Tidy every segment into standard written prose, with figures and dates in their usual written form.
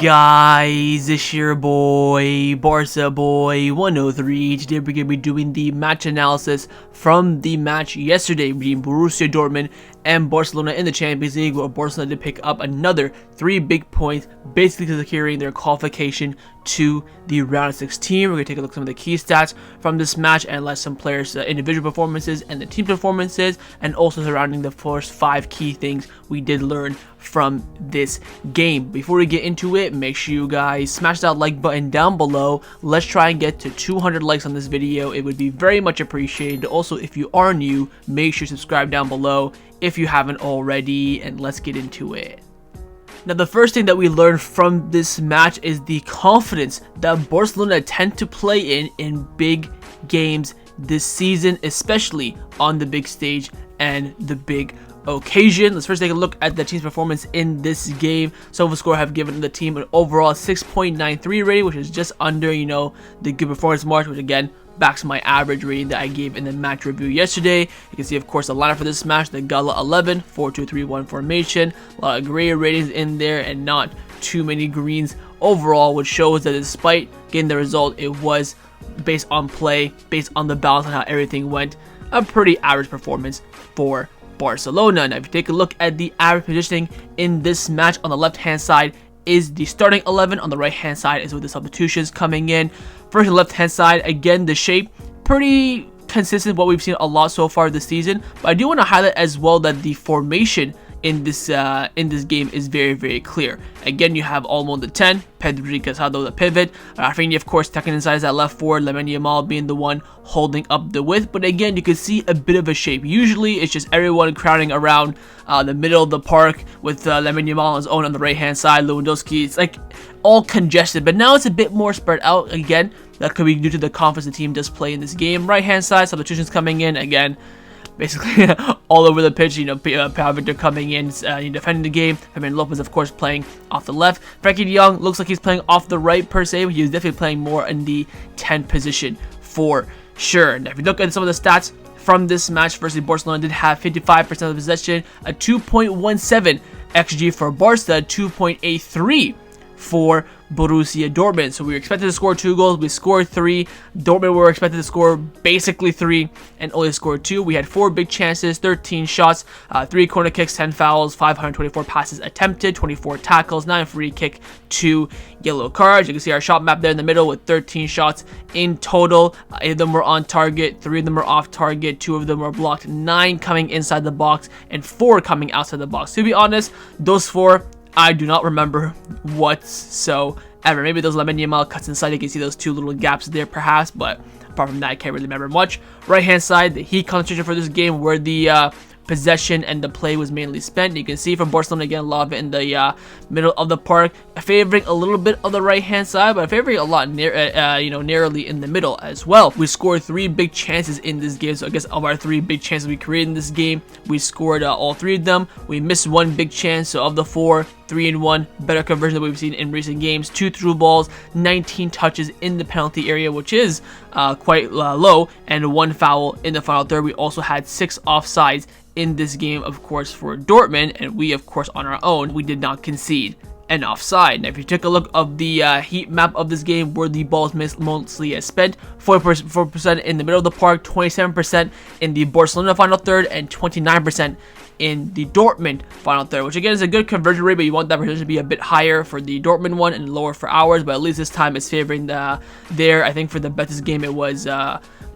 guys, it's your boy, Barca Boy 103. Today we're going to be doing the match analysis from the match yesterday between Borussia Dortmund and Barcelona in the Champions League, where Barcelona did pick up another 3 big points, basically securing their qualification to the round of 16. We're going to take a look at some of the key stats from this match, analyze some players' individual performances and the team performances, and also surrounding the first 5 key things we did learn from this game. Before we get into it, make sure you guys smash that like button down below. Let's try and get to 200 likes on this video. It would be very much appreciated. Also, if you are new, make sure you subscribe down below if you haven't already, and let's get into it. Now, the first thing that we learned from this match is the confidence that Barcelona tend to play in big games this season, especially on the big stage and the big occasion. Let's first take a look at the team's performance in this game. SofaScore have given the team an overall 6.93 rating, which is just under, the good performance mark, which again backs my average rating that I gave in the match review yesterday. You can see, of course, the lineup for this match: the Gala 11, 4-2-3-1 formation, a lot of gray ratings in there and not too many greens overall, which shows that despite getting the result, it was based on play, based on the balance on how everything went, a pretty average performance for Barcelona. Now, if you take a look at the average positioning in this match, on the left hand side is the starting 11, on the right hand side is with the substitutions coming in. First, on the left hand side, again, the shape pretty consistent, what we've seen a lot so far this season, but I do want to highlight as well that the formation in this game is very, very clear. Again, you have Olmo the 10, Pedri, Casado the pivot, Raphinha, of course, tucking inside as that left forward, Lamine Yamal being the one holding up the width. But again, you can see a bit of a shape. Usually, it's just everyone crowding around the middle of the park with Lamine Yamal on his own on the right-hand side, Lewandowski. It's like all congested, but now it's a bit more spread out. Again, that could be due to the confidence the team does play in this game. Right-hand side, substitutions coming in, again, basically all over the pitch. Pau Victor coming in, defending the game. Ferran Lopez, of course, playing off the left. Frankie de Jong looks like he's playing off the right per se, but he's definitely playing more in the 10 position for sure. Now, if you look at some of the stats from this match, firstly, Barcelona did have 55% of the possession, a 2.17 XG for Barca, 2.83 for Borussia Dortmund. So we were expected to score 2 goals. We scored 3. Dortmund were expected to score basically 3 and only scored 2. We had 4 big chances, 13 shots, 3 corner kicks, 10 fouls, 524 passes attempted, 24 tackles, 9 free kick, 2 yellow cards. You can see our shot map there in the middle with 13 shots in total. 8 of them were on target, 3 of them were off target, 2 of them were blocked, 9 coming inside the box, and 4 coming outside the box. To be honest, those 4 I do not remember whatsoever. Maybe those Lamine Yamal cuts inside, you can see those 2 little gaps there perhaps, but apart from that, I can't really remember much. Right hand side, the heat concentration for this game, where the possession and the play was mainly spent. You can see from Barcelona, again, a lot of it in the middle of the park, favoring a little bit of the right hand side, but favoring a lot narrowly in the middle as well. We scored 3 big chances in this game, so I guess of our 3 big chances we created in this game, we scored all 3 of them. We missed 1 big chance, so of the 4, 3 and 1, better conversion that we've seen in recent games. 2 through balls, 19 touches in the penalty area, which is quite low, and 1 foul in the final third. We also had 6 offsides in this game, of course, for Dortmund, and we, of course, on our own, we did not concede an offside. Now, if you take a look of the heat map of this game, where the balls mostly spent, 44% in the middle of the park, 27% in the Barcelona final third, and 29% in the Dortmund final third, which again is a good conversion rate, but you want that percentage to be a bit higher for the Dortmund one and lower for ours. But at least this time it's favoring there. I think for the Betis game it was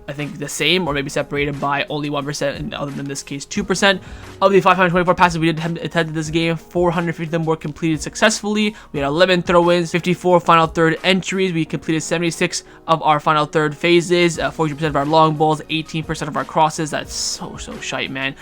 I think the same, or maybe separated by only 1%, and other than this case 2%. Of the 524 passes we did attempt this game, 450 of them were completed successfully. We had 11 throw-ins, 54 final third entries. We completed 76 of our final third phases, 40% of our long balls, 18% of our crosses. That's so shite, man.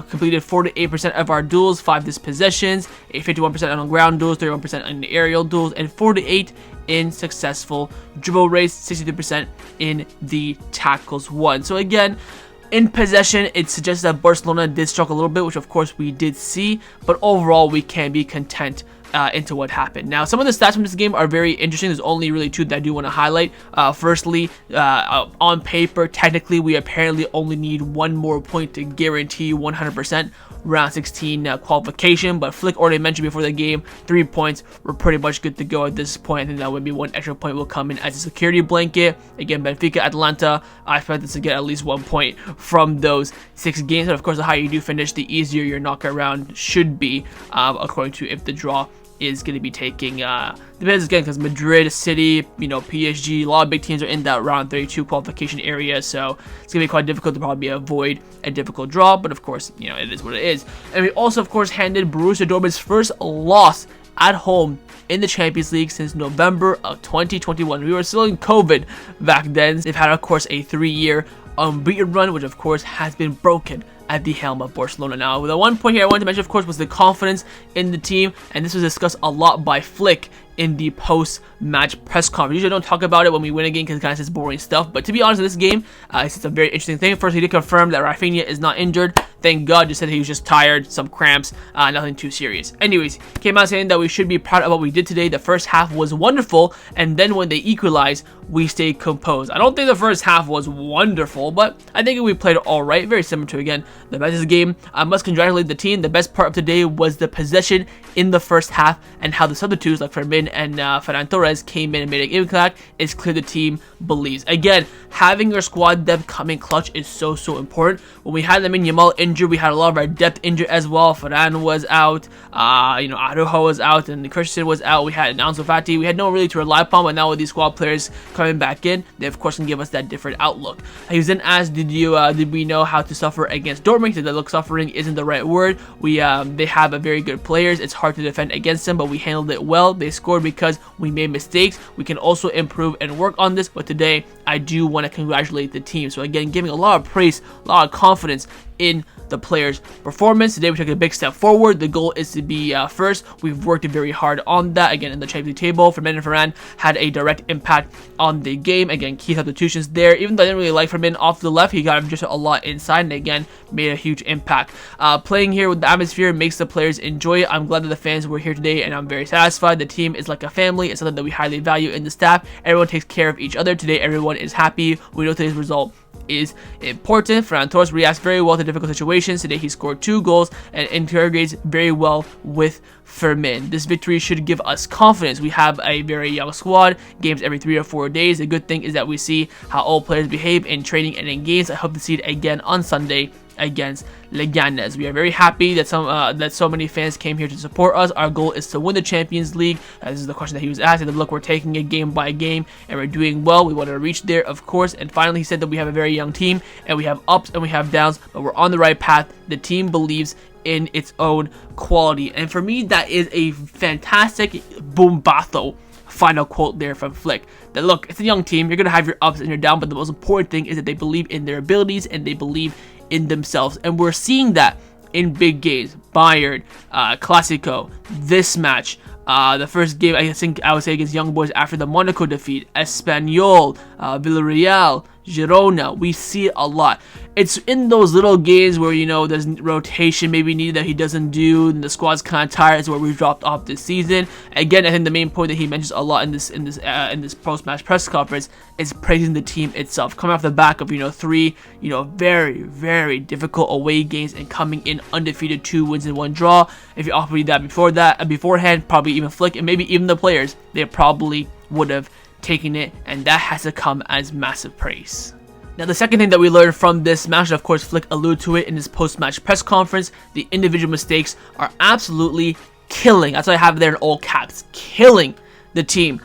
Completed 48% of our duels, 5 dispossessions, 51% on ground duels, 31% on aerial duels, and 48 in successful dribble rates, 62% in the tackles won. So again, in possession, it suggests that Barcelona did struggle a little bit, which of course we did see, but overall we can be content into what happened. Now, some of the stats from this game are very interesting. There's only really 2 that I do want to highlight. Firstly, on paper, technically, we apparently only need 1 more point to guarantee 100%. round 16 qualification. But Flick already mentioned before the game, 3 points were pretty much good to go at this point. I think that would be 1 extra point will come in as a security blanket. Again, Benfica, Atlanta, I expect us to get at least 1 point from those 6 games. And of course, the higher you do finish, the easier your knockout round should be, according to if the draw is going to be taking, depends again, because Madrid, City, PSG, a lot of big teams are in that round 32 qualification area, so it's going to be quite difficult to probably avoid a difficult draw, but of course, it is what it is. And we also, of course, handed Borussia Dortmund's first loss at home in the Champions League since November of 2021. We were still in COVID back then. They've had, of course, a 3-year unbeaten run, which of course has been broken at the helm of Barcelona. Now, the one point here I wanted to mention, of course, was the confidence in the team, and this was discussed a lot by Flick in the post-match press conference. Usually I don't talk about it when we win a game because it kind of says boring stuff, but to be honest, in this game, it's a very interesting thing. First, he did confirm that Raphinha is not injured. Thank God, just said he was just tired, some cramps, nothing too serious. Anyways, came out saying that we should be proud of what we did today. The first half was wonderful, and then when they equalized, we stayed composed. I don't think the first half was wonderful, but I think we played all right, very similar to, again, the Messi game. I must congratulate the team. The best part of today was the possession in the first half and how the substitutes like Fermin and Ferran Torres came in and made an impact. It's clear the team believes. Again, having your squad depth coming clutch is so important. When we had Lamine Yamal injured, we had a lot of our depth injured as well. Ferran was out, Araujo was out, and Christensen was out. We had Ansu Fati. We had no one really to rely upon, but now with these squad players coming back in, they of course can give us that different outlook. He was then asked, did we know how to suffer against Dortmund? He said that, look, suffering isn't the right word. They have a very good players. It's hard to defend against them, but we handled it well. They scored because we made mistakes. We can also improve and work on this, but today I do want to congratulate the team. So again, giving a lot of praise, a lot of confidence in the players' performance. Today we took a big step forward. The goal is to be first. We've worked very hard on that. Again, in the Champions League table, Fermin and Ferran had a direct impact on the game. Again, key substitutions there. Even though I didn't really like Fermin off the left, he got just a lot inside and again made a huge impact. Playing here with the atmosphere makes the players enjoy it. I'm glad that the fans were here today and I'm very satisfied. The team is like a family. It's something that we highly value in the staff. Everyone takes care of each other. Today everyone is happy. We know today's result is important. Ferran Torres reacts very well to difficult situations. Today he scored 2 goals and integrates very well with Fermin. This victory should give us confidence. We have a very young squad, games every 3 or 4 days. The good thing is that we see how all players behave in training and in games. I hope to see it again on Sunday against Leganes. We are very happy that so many fans came here to support us. Our goal is to win the Champions League. This is the question that he was asked. And look, we're taking it game by game and we're doing well. We want to reach there, of course. And finally, he said that we have a very young team and we have ups and we have downs, but we're on the right path. The team believes in its own quality. And for me, that is a fantastic bombazo final quote there from Flick. That look, it's a young team. You're going to have your ups and your downs, but the most important thing is that they believe in their abilities and they believe in themselves, and we're seeing that in big games. Bayern, Clásico, this match, the first game I think I would say against Young Boys after the Monaco defeat, Espanyol, Villarreal, Girona. We see it a lot. It's in those little games where there's rotation maybe needed that he doesn't do, and the squad's kind of tired. Is where we've dropped off this season. Again, I think the main point that he mentions a lot in this post-match press conference is praising the team itself, coming off the back of 3 very, very difficult away games and coming in undefeated, 2 wins and 1 draw. If you offered me that beforehand, probably even Flick and maybe even the players, they probably would have taken it, and that has to come as massive praise. Now, the second thing that we learned from this match, and of course Flick alluded to it in his post-match press conference, the individual mistakes are absolutely killing. That's why I have there in all caps, killing the team.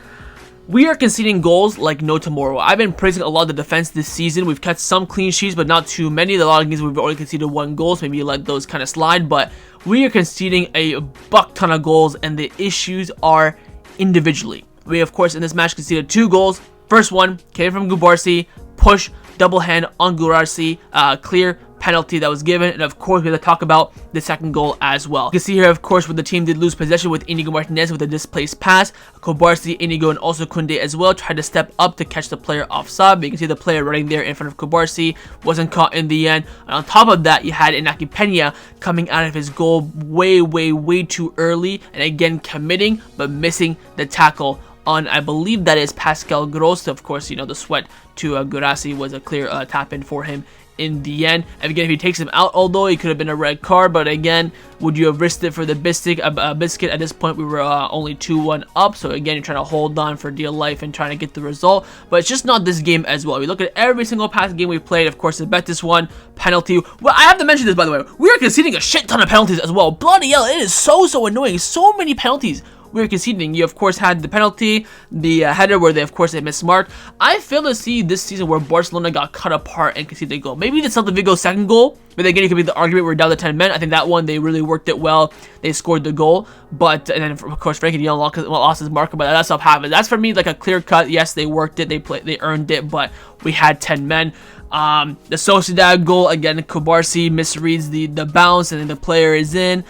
We are conceding goals like no tomorrow. I've been praising a lot of the defense this season. We've kept some clean sheets, but not too many. A lot of games we've already conceded 1 goal, so maybe let those kind of slide, but we are conceding a buck ton of goals, and the issues are individually. We, of course, in this match conceded 2 goals. First one came from Guirassy, push, double hand on Guirassy, clear penalty that was given, and of course we have to talk about the second goal as well. You can see here, of course, where the team did lose possession with Inigo Martinez with a displaced pass. Guirassy, Inigo, and also Kounde as well tried to step up to catch the player offside, but you can see the player running there in front of Guirassy wasn't caught in the end. And on top of that, you had Inaki Peña coming out of his goal way too early, and again committing but missing the tackle on, I believe that is Pascal Gross. Of course, the sweat to Guirassy was a clear tap in for him in the end. And again, if he takes him out, although it could have been a red card, but again, would you have risked it for the biscuit? Biscuit at this point, we were only 2-1 up, so again, you're trying to hold on for dear life and trying to get the result, but it's just not this game as well. We look at every single past game we've played, of course, the Betis one, penalty. Well, I have to mention this, by the way, we are conceding a shit ton of penalties as well. Bloody hell, it is so annoying, so many penalties we were conceding. You of course had the penalty, the header where of course they missed Marc. I fail to see this season where Barcelona got cut apart and conceded a goal. Maybe the Celta Vigo second goal, but again it could be the argument we're down to 10 men. I think that one they really worked it well. They scored the goal, but and then of course Frankie de Jong lost his marker, but that's not happened. That's for me like a clear cut. Yes, they worked it, they earned it, but we had 10 men. The Sociedad goal again, Guirassy misreads the bounce and then the player is in.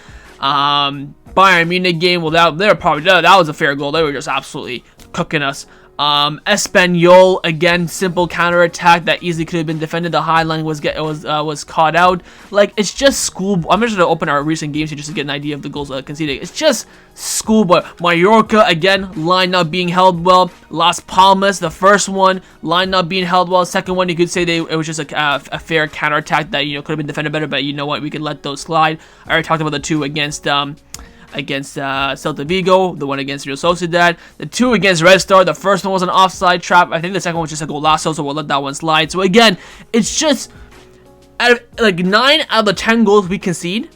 Bayern Munich game, well, that was a fair goal. They were just absolutely cooking us. Espanyol again, simple counter attack that easily could have been defended. The high line was caught out. Like, it's just school. I'm just gonna open our recent games here just to get an idea of the goals conceded. It's just schoolboy. Mallorca again, line not being held well. Las Palmas, the first one, line not being held well. Second one, you could say it was just a fair counter attack that could have been defended better, but you know what, we could let those slide. I already talked about the two against Celta Vigo, the one against Real Sociedad, the two against Red Star. The first one was an offside trap. I think the second one was just a golazo, so we'll let that one slide. So again, it's just like 9 out of the 10 goals we concede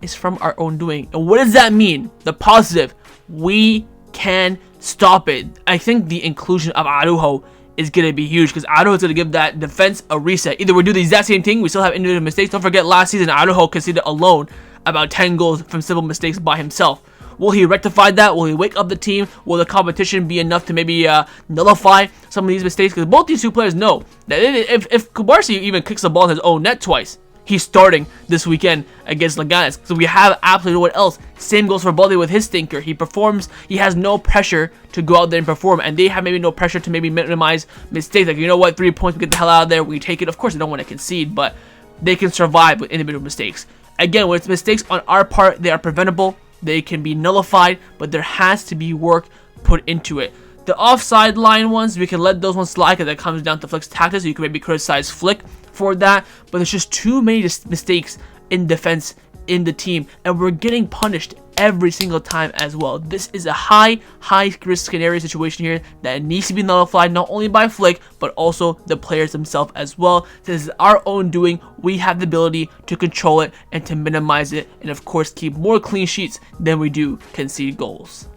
is from our own doing. And what does that mean? The positive, we can stop it. I think the inclusion of Araujo is going to be huge, because Araujo is going to give that defense a reset. Either we do the exact same thing, we still have individual mistakes. Don't forget last season Araujo conceded alone about 10 goals from simple mistakes by himself. Will he rectify that? Will he wake up the team? Will the competition be enough to maybe nullify some of these mistakes? Because both these two players know that if Guirassy even kicks the ball in his own net twice, he's starting this weekend against Leganes. So we have absolutely no one else. Same goes for Balde with his stinker. He performs. He has no pressure to go out there and perform, and they have maybe no pressure to maybe minimize mistakes. Like, you know what, 3 points, we get the hell out of there. We take it. Of course, they don't want to concede, but they can survive with individual mistakes. Again, when it's mistakes on our part, they are preventable. They can be nullified, but there has to be work put into it. The offside line ones, we can let those ones slide because that comes down to Flick's tactics. You can maybe criticize Flick for that, but there's just too many mistakes in defense in the team, and we're getting punished every single time as well. This is a high risk scenario situation here that needs to be nullified, not only by Flick but also the players themselves as well. This is our own doing. We have the ability to control it and to minimize it, and of course keep more clean sheets than we do concede goals.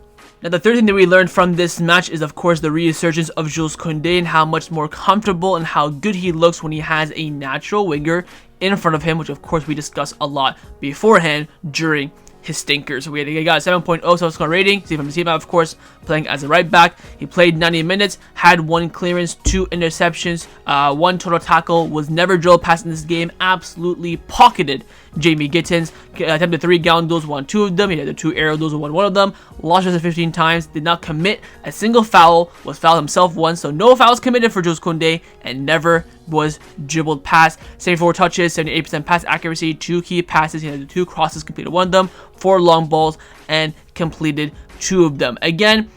Now, the third thing that we learned from this match is, of course, the resurgence of Jules Kounde and how much more comfortable and how good he looks when he has a natural winger in front of him, which, of course, we discussed a lot beforehand during his stinkers. So he got a 7.0 score rating. See from of course, playing as a right back. He played 90 minutes, had 1 clearance, 2 interceptions, 1 total tackle, was never drilled past in this game, absolutely pocketed Jamie Gittins, attempted 3 ground duels, won 2 of them. He had the 2 aerial duels, won 1 of them, lost it 15 times, did not commit a single foul, was fouled himself once, so no fouls committed for Jules Kounde, and never was dribbled past. 74 touches, 78% pass accuracy, 2 key passes. He had 2 crosses, completed 1 of them, 4 long balls, and completed 2 of them. Again,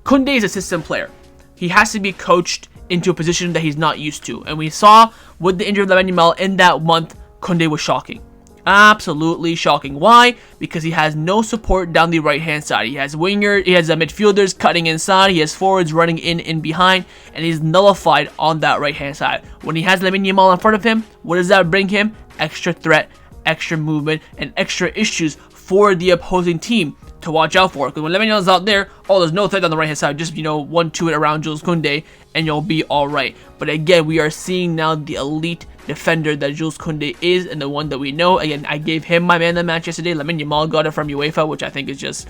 Kounde is a system player. He has to be coached into a position that he's not used to, and we saw with the injury of Lamine Yamal in that month, Kounde was shocking. Absolutely shocking. Why? Because he has no support down the right hand side. He has midfielders cutting inside, he has forwards running in behind, and he's nullified on that right hand side. When he has Lamine Yamal in front of him, what does that bring him? Extra threat, extra movement, and extra issues for the opposing team to watch out for. Because when Lamine Yamal's out there, there's no threat on the right hand side. Just 1-2 it around Jules Kounde, and you'll be all right. But again, we are seeing now the elite defender that Jules Kounde is, and the one that we know. Again, I gave him my man of the match yesterday. Lamine Yamal got it from UEFA, which I think is just,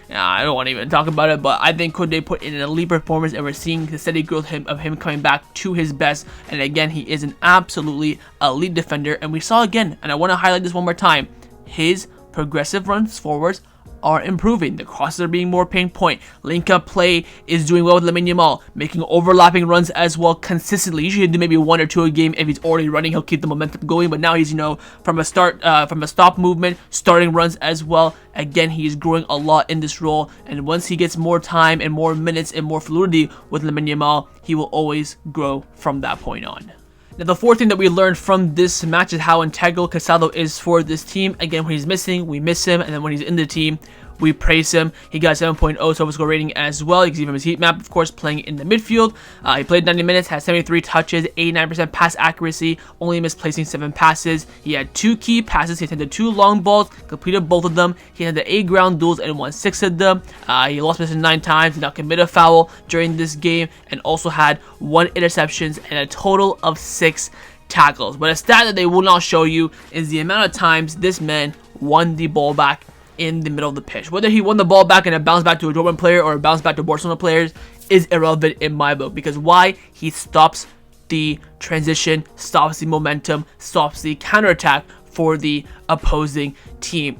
I don't want to even talk about it, but I think Kounde put in an elite performance, and we're seeing the steady growth of him coming back to his best. And again, he is an absolutely elite defender, and we saw again, and I want to highlight this one more time, his progressive runs forwards are improving. The crosses are being more pinpoint. Link up play is doing well with Lamine Yamal, making overlapping runs as well consistently. Usually he'll do maybe 1 or 2 a game. If he's already running, he'll keep the momentum going, but now he's from a stop movement, starting runs as well. Again, he is growing a lot in this role, and once he gets more time and more minutes and more fluidity with Lamine Yamal, he will always grow from that point on. Now, the fourth thing that we learned from this match is how integral Casado is for this team. Again, when he's missing, we miss him, and then when he's in the team, we praise him. He got 7.0 SofaScore rating as well. You can see from his heat map, of course, playing in the midfield. He played 90 minutes, had 73 touches, 89% pass accuracy, only misplacing 7 passes. He had 2 key passes. He attempted 2 long balls, completed both of them. He had the 8 ground duels and won 6 of them. He lost possession 9 times, did not commit a foul during this game, and also had 1 interceptions and a total of 6 tackles. But a stat that they will not show you is the amount of times this man won the ball back in the middle of the pitch. Whether he won the ball back and it bounced back to a Dortmund player or it bounced back to Barcelona players is irrelevant in my book. Because why? He stops the transition, stops the momentum, stops the counterattack for the opposing team.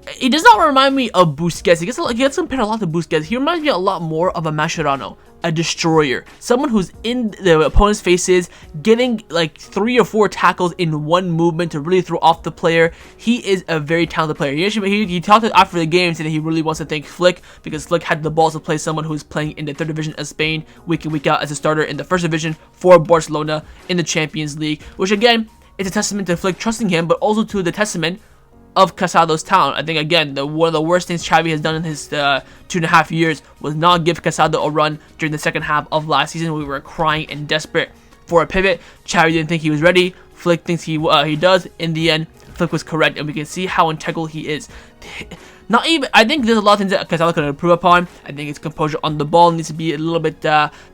He does not remind me of Busquets. He gets compared a lot to Busquets. He reminds me a lot more of a Mascherano, a destroyer, someone who's in the opponent's faces, getting like 3 or 4 tackles in one movement to really throw off the player. He is a very talented player. He talked after the game, saying that he really wants to thank Flick, because Flick had the balls to play someone who's playing in the 3rd division of Spain week in, week out as a starter in the 1st division for Barcelona in the Champions League, which again is a testament to Flick trusting him, but also to the testament of Casado's talent. I think again one of the worst things Xavi has done in his 2.5 years was not give Casado a run during the second half of last season. We were crying and desperate for a pivot. Xavi didn't think he was ready. Flick thinks he does. In the end, Flick was correct, and we can see how integral he is. I think there's a lot of things that Casado can improve upon. I think his composure on the ball needs to be a little bit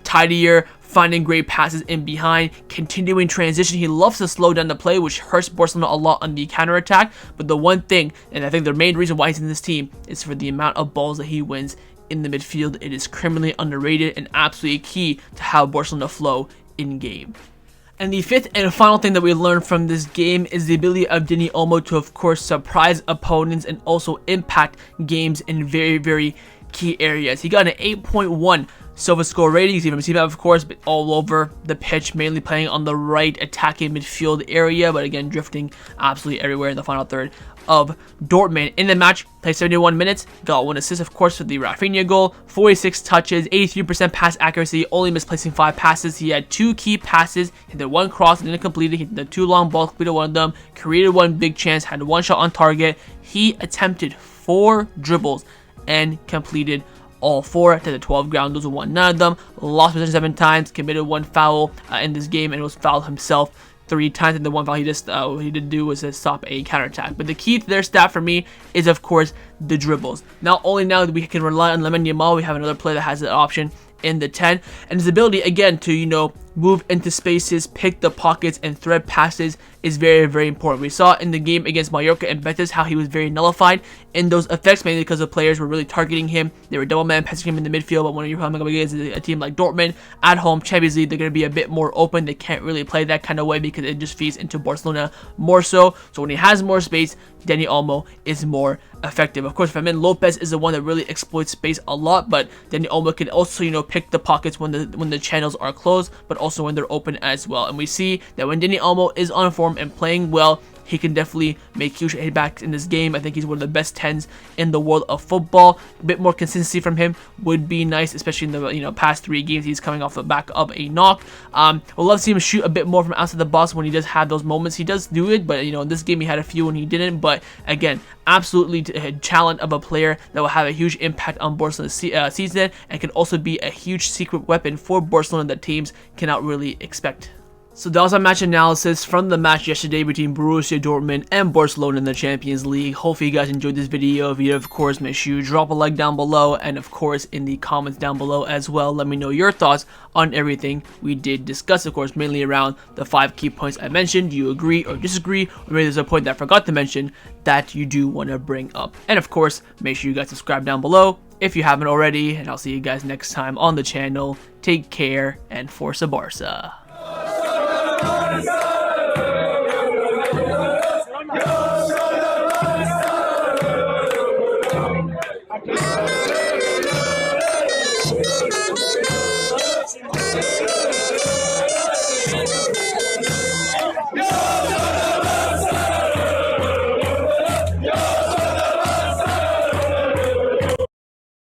tidier, finding great passes in behind, continuing transition. He loves to slow down the play, which hurts Barcelona a lot on the counterattack. But the one thing, and I think the main reason why he's in this team, is for the amount of balls that he wins in the midfield. It is criminally underrated and absolutely key to how Barcelona flow in game. And the fifth and final thing that we learned from this game is the ability of Dani Olmo to, of course, surprise opponents and also impact games in very, very key areas. He got an 8.1 SofaScore rating. You see from his team, of course, but all over the pitch, mainly playing on the right attacking midfield area, but again, drifting absolutely everywhere in the final third of Dortmund. In the match, played 71 minutes, got 1 assist, of course, for the Raphinha goal, 46 touches, 83% pass accuracy, only misplacing 5 passes. He had 2 key passes, hit the 1 cross, didn't complete it, hit the 2 long balls, completed 1 of them, created 1 big chance, had 1 shot on target. He attempted 4 dribbles and completed all 4, to the 12 ground duels, won none of them, lost possession 7 times, committed 1 foul in this game, and was fouled himself 3 times, and the 1 foul he did do was to stop a counterattack. But the key to their stat for me is, of course, the dribbles. Not only now that we can rely on Lamine Yamal, we have another player that has that option in the 10, and his ability again to move into spaces, pick the pockets, and thread passes is very, very important. We saw in the game against Mallorca and Betis how he was very nullified in those effects, mainly because the players were really targeting him. They were double man passing him in the midfield, but when you're coming up against a team like Dortmund at home, Champions League, they're going to be a bit more open. They can't really play that kind of way because it just feeds into Barcelona more so. So when he has more space, Dani Olmo is more effective. Of course, Fermin Lopez is the one that really exploits space a lot, but Dani Olmo can also pick the pockets when the channels are closed, but also when they're open as well. And we see that when Dani Olmo is on form and playing well, he can definitely make huge hitbacks in this game. I think he's one of the best 10s in the world of football. A bit more consistency from him would be nice, especially in the past 3 games. He's coming off the back of a knock. We'll love to see him shoot a bit more from outside the box when he does have those moments. He does do it, but in this game he had a few when he didn't. But again, absolutely a talent of a player that will have a huge impact on Barcelona's season, and can also be a huge secret weapon for Barcelona that teams cannot really expect. So that was our match analysis from the match yesterday between Borussia Dortmund and Barcelona in the Champions League. Hopefully you guys enjoyed this video. If you did, of course, make sure you drop a like down below, and of course in the comments down below as well, let me know your thoughts on everything we did discuss, of course, mainly around the 5 key points I mentioned. Do you agree or disagree, or maybe there's a point that I forgot to mention that you do want to bring up? And of course, make sure you guys subscribe down below if you haven't already, and I'll see you guys next time on the channel. Take care, and Forza Barca.